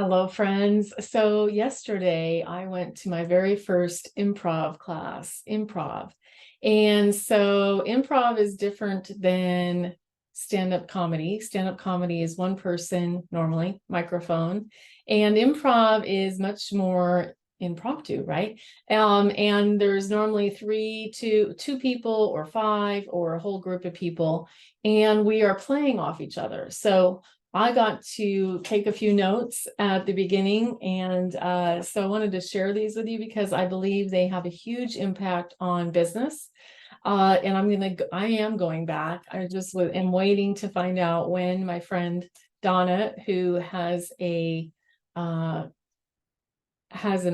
Hello, friends. So yesterday I went to my very first improv class, improv. And so improv is different than stand-up comedy. Stand-up comedy is one person, normally, microphone, and improv is much more impromptu, right? And there's normally two people or five or a whole group of people, and we are playing off each other. So I got to take a few notes at the beginning, and so I wanted to share these with you because I believe they have a huge impact on business. And I am going back. Am waiting to find out when my friend Donna, who uh, has an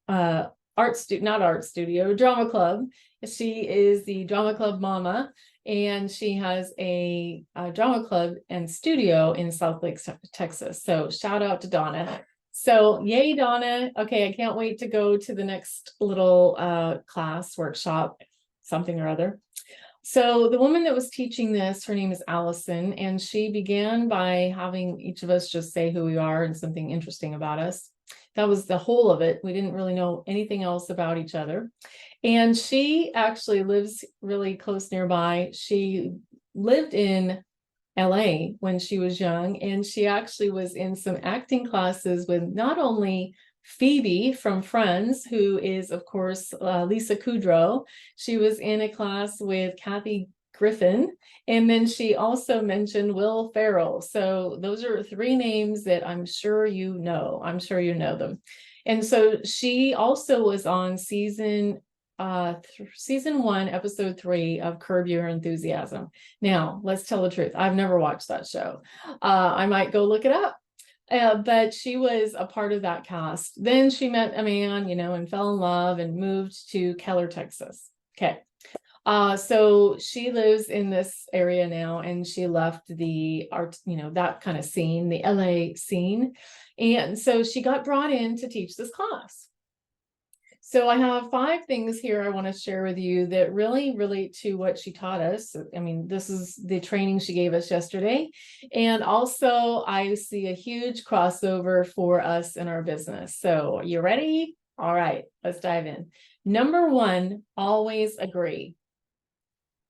not art studio, drama club. She is the drama club mama, and she has a drama club and studio in South Lake, Texas. So shout out to Donna. So yay, Donna. Okay, I can't wait to go to the next little class, workshop, something or other. So the woman that was teaching this, her name is Allison, and she began by having each of us just say who we are and something interesting about us. That was the whole of it. We didn't really know anything else about each other. And she actually lives really close nearby. She lived in LA when she was young, and she actually was in some acting classes with not only Phoebe from Friends, who is, of course, Lisa Kudrow. She was in a class with Kathy Griffin, and then she also mentioned Will Ferrell. So those are three names that I'm sure you know. I'm sure you know them. And so she also was on season 1, episode 3 of Curb Your Enthusiasm. Now, let's tell the truth. I've never watched that show. I might go look it up. But she was a part of that cast. Then she met a man, and fell in love and moved to Keller, Texas. Okay. So she lives in this area now, and she left the art, that kind of scene, the LA scene. And so she got brought in to teach this class. So I have 5 things here I want to share with you that really relate to what she taught us. I mean, this is the training she gave us yesterday. And also I see a huge crossover for us in our business. So you ready? All right, let's dive in. Number 1, always agree.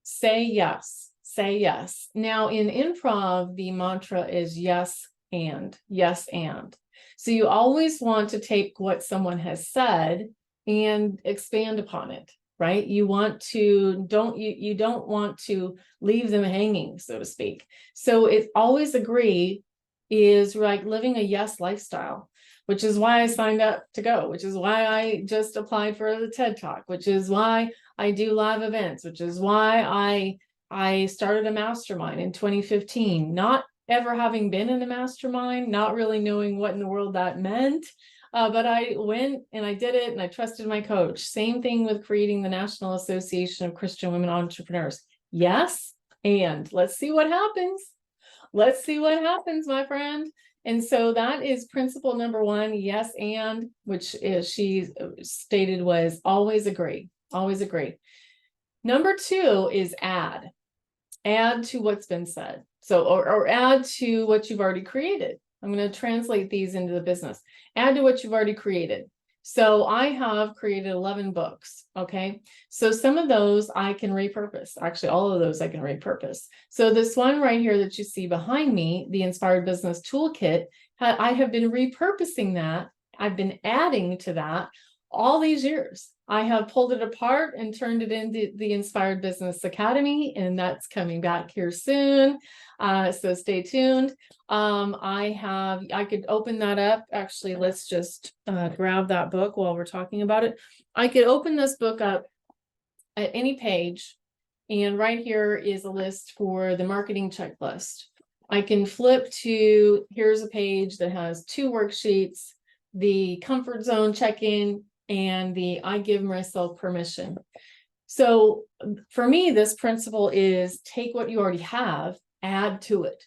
Say yes. Say yes. Now in improv, the mantra is yes and. Yes and. So you always want to take what someone has said and expand upon it, right? You don't want to leave them hanging, so to speak. So it always agree is like living a yes lifestyle, which is why I signed up to go, which is why I just applied for the TED Talk, which is why I do live events, which is why I started a mastermind in 2015, not ever having been in a mastermind, not really knowing what in the world that meant. But I went and I did it, and I trusted my coach. Same thing with creating the National Association of Christian Women Entrepreneurs. Yes, and let's see what happens. Let's see what happens, my friend. And so that is principle number 1, yes, and, which is she stated was always agree, always agree. Number 2 is add to what's been said. So, or add to what you've already created. I'm going to translate these into the business. Add to what you've already created. So I have created 11 books. Okay. So some of those I can repurpose. Actually, all of those I can repurpose. So this one right here that you see behind me, the Inspired Business Toolkit, I have been repurposing that. I've been adding to that all these years. I have pulled it apart and turned it into the Inspired Business Academy, and that's coming back here soon. So stay tuned. I could open that up. Actually, let's just grab that book while we're talking about it. I could open this book up at any page, and right here is a list for the marketing checklist. I can flip to, here's a page that has 2 worksheets, the comfort zone check-in, and the I give myself permission. So for me, this principle is take what you already have, add to it.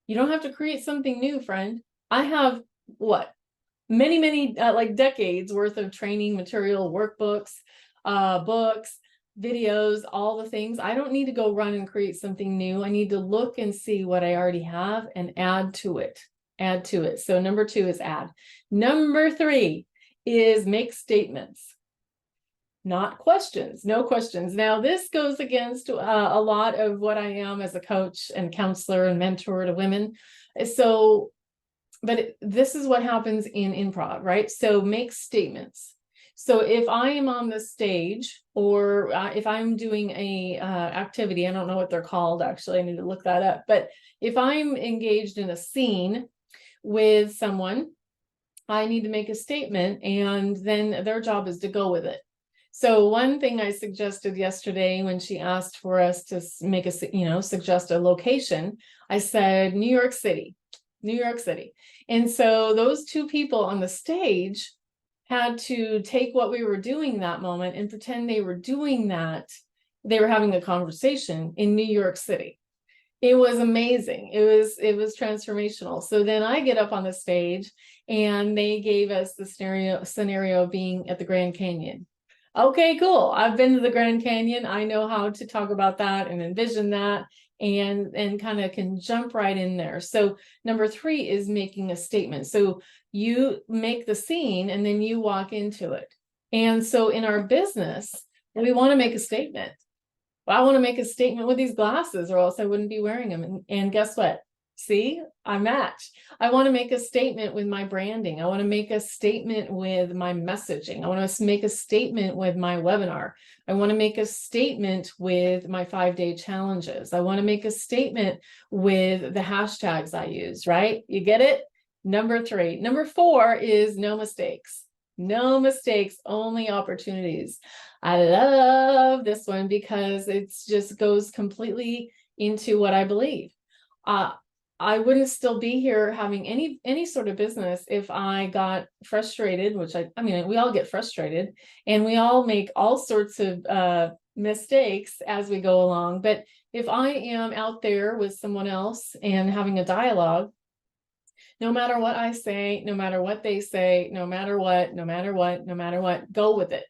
You don't have to create something new, friend. I have many like decades worth of training material, workbooks, books, videos, all the things. I don't need to go run and create something new. I need to look and see what I already have and add to it. Add to it. So number 2 is add. Number 3 is make statements, not questions, no questions. Now, this goes against a lot of what I am as a coach and counselor and mentor to women. So, but this is what happens in improv, right? So make statements. So if I am on the stage, or if I'm doing a activity, I don't know what they're called, actually, I need to look that up. But if I'm engaged in a scene with someone, I need to make a statement, and then their job is to go with it. So one thing I suggested yesterday when she asked for us to make a, suggest a location, I said, New York City, New York City. And so those 2 people on the stage had to take what we were doing that moment and pretend they were doing that. They were having a conversation in New York City. It was amazing. It was transformational. So then I get up on the stage, and they gave us the scenario of being at the Grand Canyon. Okay, cool. I've been to the Grand Canyon. I know how to talk about that and envision that, and kind of can jump right in there. So number 3 is making a statement. So you make the scene and then you walk into it. And so in our business, we want to make a statement. Well, I want to make a statement with these glasses, or else I wouldn't be wearing them. And guess what? See, I match. I want to make a statement with my branding. I want to make a statement with my messaging. I want to make a statement with my webinar. I want to make a statement with my 5-day challenges. I want to make a statement with the hashtags I use, right? You get it? Number 3. Number 4 is no mistakes. No mistakes, only opportunities. I love this one because it just goes completely into what I believe. I wouldn't still be here having any sort of business if I got frustrated, which I mean, we all get frustrated, and we all make all sorts of mistakes as we go along. But if I am out there with someone else and having a dialogue, no matter what I say, no matter what they say, no matter what, go with it.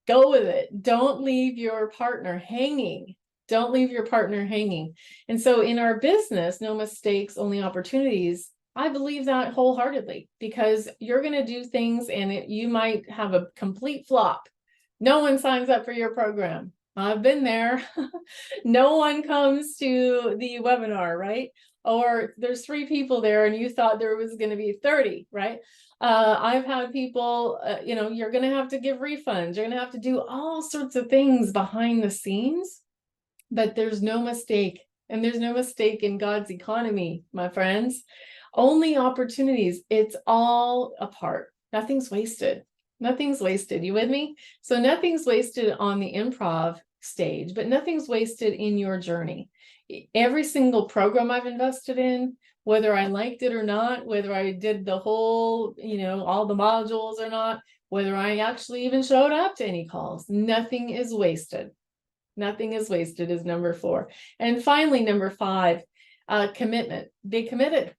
Go with it. Don't leave your partner hanging. Don't leave your partner hanging. And so in our business, no mistakes, only opportunities. I believe that wholeheartedly, because you're going to do things and you might have a complete flop. No one signs up for your program. I've been there. No one comes to the webinar, right? Or there's 3 people there and you thought there was going to be 30, right? I've had people, you're going to have to give refunds. You're going to have to do all sorts of things behind the scenes, but there's no mistake. And there's no mistake in God's economy, my friends. Only opportunities. It's all a part. Nothing's wasted. Nothing's wasted. You with me? So nothing's wasted on the improv stage, but nothing's wasted in your journey. Every single program I've invested in, whether I liked it or not, whether I did the whole, all the modules or not, whether I actually even showed up to any calls, nothing is wasted. Nothing is wasted is number 4. And finally, number 5, commitment. Be committed.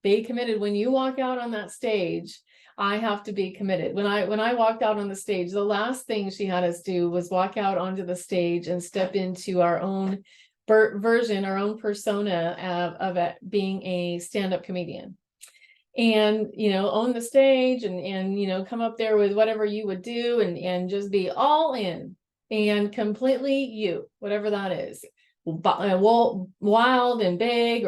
Be committed. When you walk out on that stage, I have to be committed. When I walked out on the stage, the last thing she had us do was walk out onto the stage and step into our own version, our own persona of it being a stand-up comedian. And, own the stage and come up there with whatever you would do and just be all in and completely you, whatever that is. Wild and big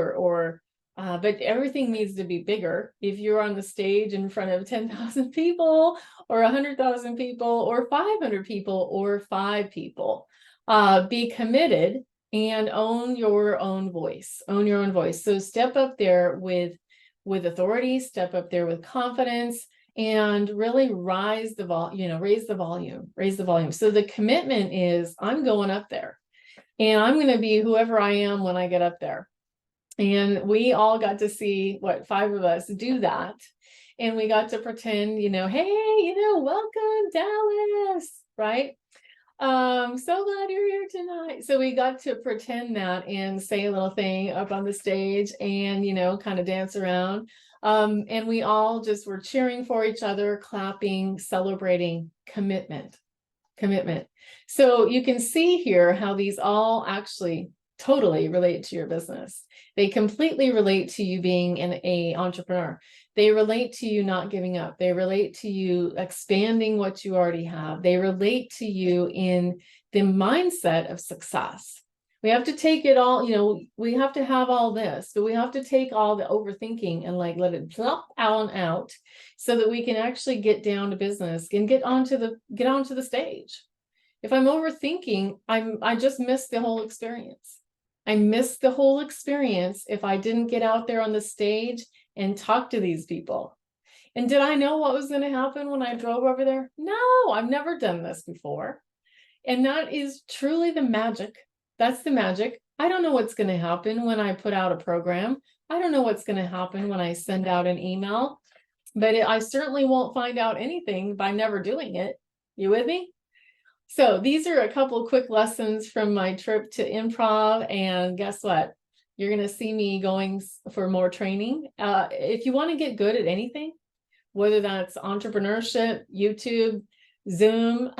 but everything needs to be bigger. If you're on the stage in front of 10,000 people or 100,000 people or 500 people or 5 people, be committed and own your own voice. Own your own voice. So step up there with authority, step up there with confidence, and really raise the volume. So the commitment is, I'm going up there and I'm going to be whoever I am when I get up there. And we all got to see 5 of us do that. And we got to pretend, hey, welcome Dallas, right? So glad you're here tonight. So we got to pretend that and say a little thing up on the stage and, kind of dance around. And we all just were cheering for each other, clapping, celebrating commitment. So you can see here how these all actually totally relate to your business. They completely relate to you being an entrepreneur. They relate to you not giving up. They relate to you expanding what you already have. They relate to you in the mindset of success. We have to take it all, we have to have all this, but we have to take all the overthinking and like let it plop out so that we can actually get down to business and get onto the stage. If I'm overthinking, I just missed the whole experience. I missed the whole experience if I didn't get out there on the stage and talk to these people. And did I know what was going to happen when I drove over there? No, I've never done this before. And that is truly the magic. That's the magic. I don't know what's going to happen when I put out a program. I don't know what's going to happen when I send out an email, but I certainly won't find out anything by never doing it. You with me? So these are a couple of quick lessons from my trip to improv. And guess what? You're going to see me going for more training. If you want to get good at anything, whether that's entrepreneurship, YouTube, Zoom,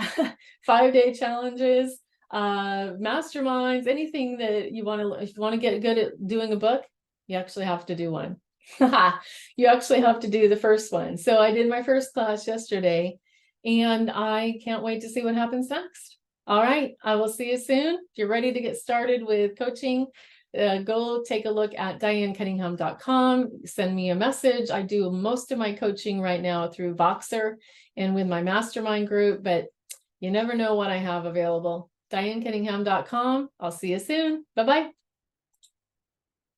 5-day challenges, masterminds, anything that you want to, if you want to get good at doing a book, you actually have to do one. You actually have to do the first one. So I did my first class yesterday, and I can't wait to see what happens next. All right, I will see you soon. If you're ready to get started with coaching, go take a look at dianecunningham.com. Send me a message. I do most of my coaching right now through Voxer and with my mastermind group, but you never know what I have available. dianecunningham.com. I'll see you soon. Bye-bye.